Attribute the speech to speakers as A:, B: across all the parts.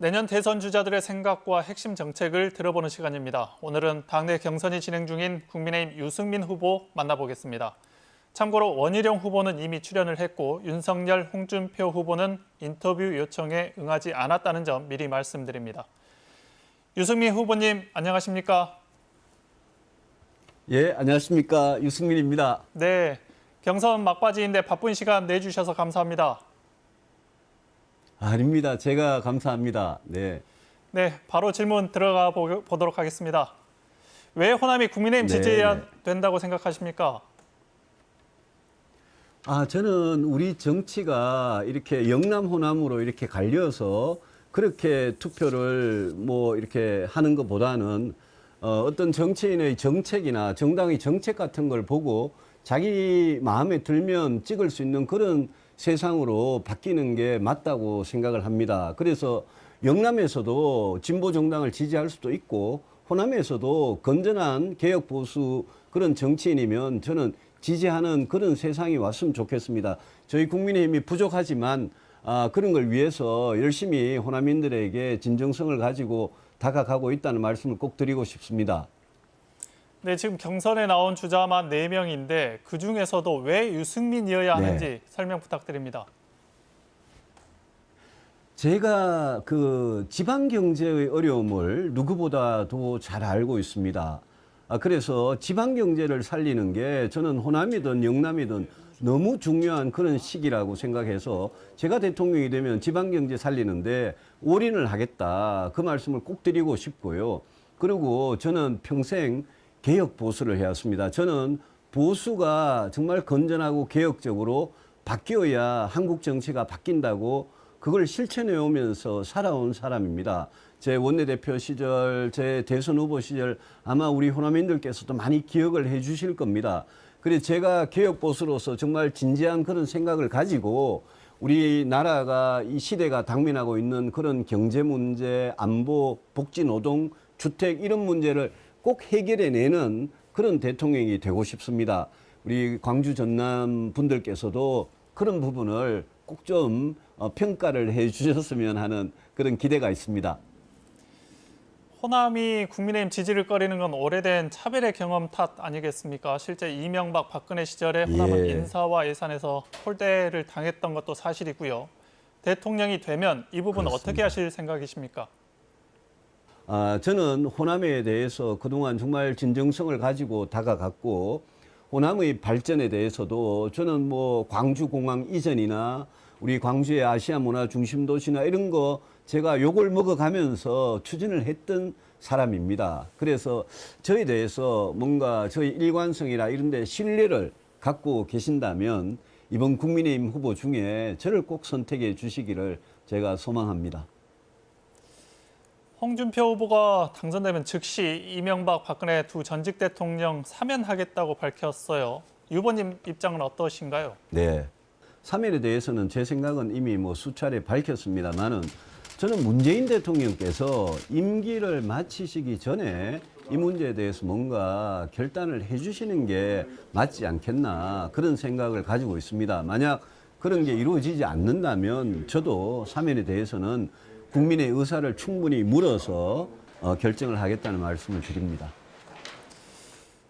A: 내년 대선 주자들의 생각과 핵심 정책을 들어보는 시간입니다. 오늘은 당내 경선이 진행 중인 국민의힘 유승민 후보 만나보겠습니다. 참고로 원희룡 후보는 이미 출연을 했고 윤석열, 홍준표 후보는 인터뷰 요청에 응하지 않았다는 점 미리 말씀드립니다. 유승민 후보님 안녕하십니까?
B: 예, 안녕하십니까. 유승민입니다.
A: 네, 경선 막바지인데 바쁜 시간 내주셔서 감사합니다.
B: 아닙니다. 제가 감사합니다. 네.
A: 네, 바로 질문 들어가 보도록 하겠습니다. 왜 호남이 국민의힘 지지해야 된다고 생각하십니까?
B: 저는 우리 정치가 이렇게 영남 호남으로 이렇게 갈려서 그렇게 투표를 이렇게 하는 것보다는 어떤 정치인의 정책이나 정당의 정책 같은 걸 보고 자기 마음에 들면 찍을 수 있는 그런 세상으로 바뀌는 게 맞다고 생각을 합니다. 그래서 영남에서도 진보 정당을 지지할 수도 있고 호남에서도 건전한 개혁 보수 그런 정치인이면 저는 지지하는 그런 세상이 왔으면 좋겠습니다. 저희 국민의힘이 부족하지만 그런 걸 위해서 열심히 호남인들에게 진정성을 가지고 다가가고 있다는 말씀을 꼭 드리고 싶습니다.
A: 네, 지금 경선에 나온 주자만 4명인데 그중에서도 왜 유승민이어야 하는지 설명 부탁드립니다.
B: 제가 그 지방 경제의 어려움을 누구보다도 잘 알고 있습니다. 그래서 지방 경제를 살리는 게 저는 호남이든 영남이든 너무 중요한 그런 시기라고 생각해서 제가 대통령이 되면 지방 경제 살리는데 올인을 하겠다. 그 말씀을 꼭 드리고 싶고요. 그리고 저는 평생 개혁 보수를 해왔습니다. 저는 보수가 정말 건전하고 개혁적으로 바뀌어야 한국 정치가 바뀐다고 그걸 실천해 오면서 살아온 사람입니다. 제 원내대표 시절, 제 대선 후보 시절 아마 우리 호남인들께서도 많이 기억을 해 주실 겁니다. 그래서 제가 개혁 보수로서 정말 진지한 그런 생각을 가지고 우리나라가 이 시대가 당면하고 있는 그런 경제 문제, 안보, 복지, 노동, 주택 이런 문제를 꼭 해결해내는 그런 대통령이 되고 싶습니다. 우리 광주 전남 분들께서도 그런 부분을 꼭 좀 평가를 해 주셨으면 하는 그런 기대가 있습니다.
A: 호남이 국민의힘 지지를 꺼리는 건 오래된 차별의 경험 탓 아니겠습니까? 실제 이명박, 박근혜 시절에 호남은 인사와 예산에서 홀대를 당했던 것도 사실이고요. 대통령이 되면 이 부분
B: 그렇습니다.
A: 어떻게 하실 생각이십니까?
B: 저는 호남에 대해서 그동안 정말 진정성을 가지고 다가갔고 호남의 발전에 대해서도 저는 광주공항 이전이나 우리 광주의 아시아 문화 중심 도시나 이런 거 제가 욕을 먹어가면서 추진을 했던 사람입니다. 그래서 저에 대해서 뭔가 저희 일관성이나 이런 데 신뢰를 갖고 계신다면 이번 국민의힘 후보 중에 저를 꼭 선택해 주시기를 제가 소망합니다.
A: 홍준표 후보가 당선되면 즉시 이명박, 박근혜 두 전직 대통령 사면하겠다고 밝혔어요. 유 후보님 입장은 어떠신가요?
B: 네. 사면에 대해서는 제 생각은 이미 수차례 밝혔습니다만은 저는 문재인 대통령께서 임기를 마치시기 전에 이 문제에 대해서 뭔가 결단을 해주시는 게 맞지 않겠나 그런 생각을 가지고 있습니다. 만약 그런 게 이루어지지 않는다면 저도 사면에 대해서는 국민의 의사를 충분히 물어서 결정을 하겠다는 말씀을 드립니다.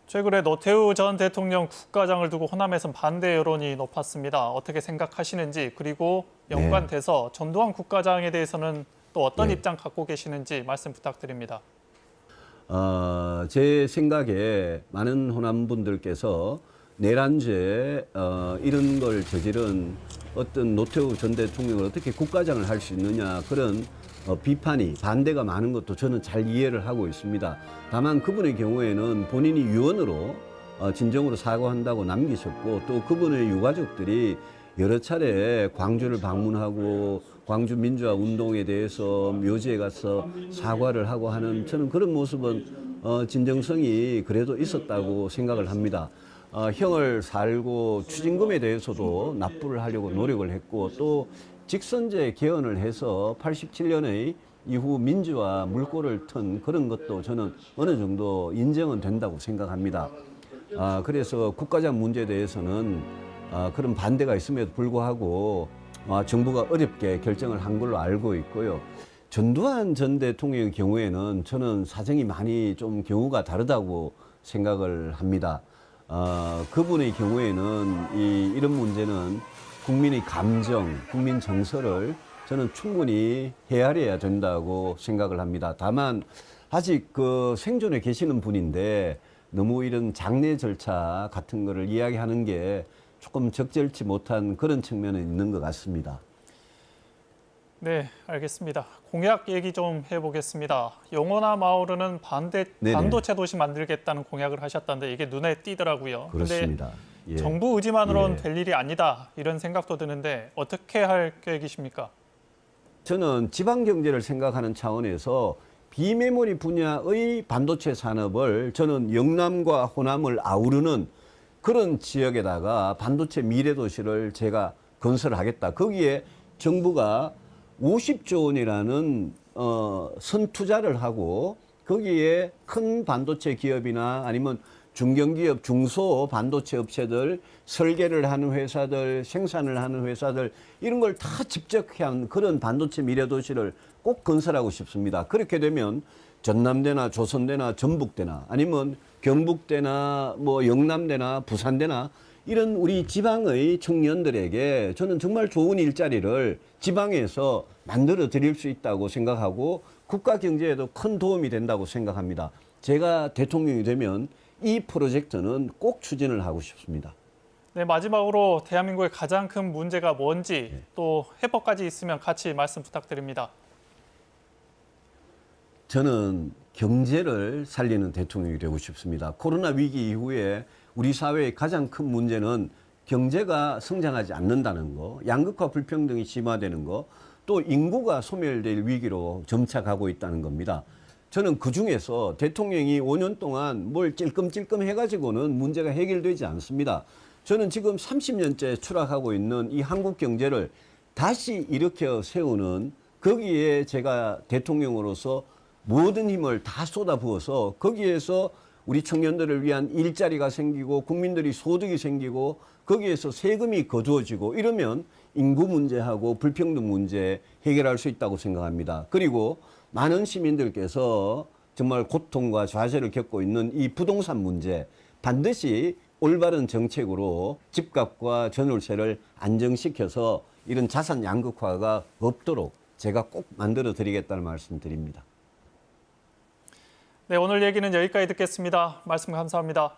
A: 최근에 노태우 전 대통령 국가장을 두고 호남에선 반대 여론이 높았습니다. 어떻게 생각하시는지 그리고 연관돼서 전두환 국가장에 대해서는 또 어떤 입장 갖고 계시는지 말씀 부탁드립니다.
B: 제 생각에 많은 호남 분들께서 내란죄 이런 걸 저지른 어떤 노태우 전 대통령을 어떻게 국가장을 할 수 있느냐 그런 비판이 반대가 많은 것도 저는 잘 이해를 하고 있습니다. 다만 그분의 경우에는 본인이 유언으로 진정으로 사과한다고 남기셨고 또 그분의 유가족들이 여러 차례 광주를 방문하고 광주 민주화 운동에 대해서 묘지에 가서 사과를 하고 하는 저는 그런 모습은 진정성이 그래도 있었다고 생각을 합니다. 형을 살고 추징금에 대해서도 납부를 하려고 노력을 했고 또 직선제 개헌을 해서 87년의 이후 민주화 물꼬를 튼 그런 것도 저는 어느 정도 인정은 된다고 생각합니다. 그래서 국가장 문제에 대해서는 그런 반대가 있음에도 불구하고 정부가 어렵게 결정을 한 걸로 알고 있고요. 전두환 전 대통령의 경우에는 저는 사정이 많이 좀 경우가 다르다고 생각을 합니다. 그분의 경우에는 이런 문제는 국민의 감정, 국민 정서를 저는 충분히 헤아려야 된다고 생각을 합니다. 다만 아직 그 생존에 계시는 분인데 너무 이런 장례 절차 같은 거를 이야기하는 게 조금 적절치 못한 그런 측면은 있는 것 같습니다.
A: 네, 알겠습니다. 공약 얘기 좀 해보겠습니다. 영호나 마오르는
B: 네네.
A: 반도체 도시 만들겠다는 공약을 하셨다는데 이게 눈에 띄더라고요.
B: 그렇습니다.
A: 근데
B: 예.
A: 정부 의지만으로는
B: 예.
A: 될 일이 아니다 이런 생각도 드는데 어떻게 할 계획이십니까?
B: 저는 지방 경제를 생각하는 차원에서 비메모리 분야의 반도체 산업을 저는 영남과 호남을 아우르는 그런 지역에다가 반도체 미래 도시를 제가 건설하겠다. 거기에 정부가 50조 원이라는 선투자를 하고 거기에 큰 반도체 기업이나 아니면 중견기업, 중소 반도체 업체들, 설계를 하는 회사들, 생산을 하는 회사들 이런 걸 다 집적한 그런 반도체 미래도시를 꼭 건설하고 싶습니다. 그렇게 되면 전남대나 조선대나 전북대나 아니면 경북대나 뭐 영남대나 부산대나 이런 우리 지방의 청년들에게 저는 정말 좋은 일자리를 지방에서 만들어 드릴 수 있다고 생각하고 국가 경제에도 큰 도움이 된다고 생각합니다. 제가 대통령이 되면 이 프로젝트는 꼭 추진을 하고 싶습니다.
A: 네, 마지막으로 대한민국의 가장 큰 문제가 뭔지 또 해법까지 있으면 같이 말씀 부탁드립니다.
B: 저는 경제를 살리는 대통령이 되고 싶습니다. 코로나 위기 이후에 우리 사회의 가장 큰 문제는 경제가 성장하지 않는다는 거, 양극화 불평등이 심화되는 거, 또 인구가 소멸될 위기로 점차 가고 있다는 겁니다. 저는 그중에서 대통령이 5년 동안 뭘 찔끔찔끔 해가지고는 문제가 해결되지 않습니다. 저는 지금 30년째 추락하고 있는 이 한국 경제를 다시 일으켜 세우는 거기에 제가 대통령으로서 모든 힘을 다 쏟아부어서 거기에서 우리 청년들을 위한 일자리가 생기고 국민들이 소득이 생기고 거기에서 세금이 거두어지고 이러면 인구 문제하고 불평등 문제 해결할 수 있다고 생각합니다. 그리고 많은 시민들께서 정말 고통과 좌절을 겪고 있는 이 부동산 문제 반드시 올바른 정책으로 집값과 전월세를 안정시켜서 이런 자산 양극화가 없도록 제가 꼭 만들어 드리겠다는 말씀 드립니다.
A: 네, 오늘 얘기는 여기까지 듣겠습니다. 말씀 감사합니다.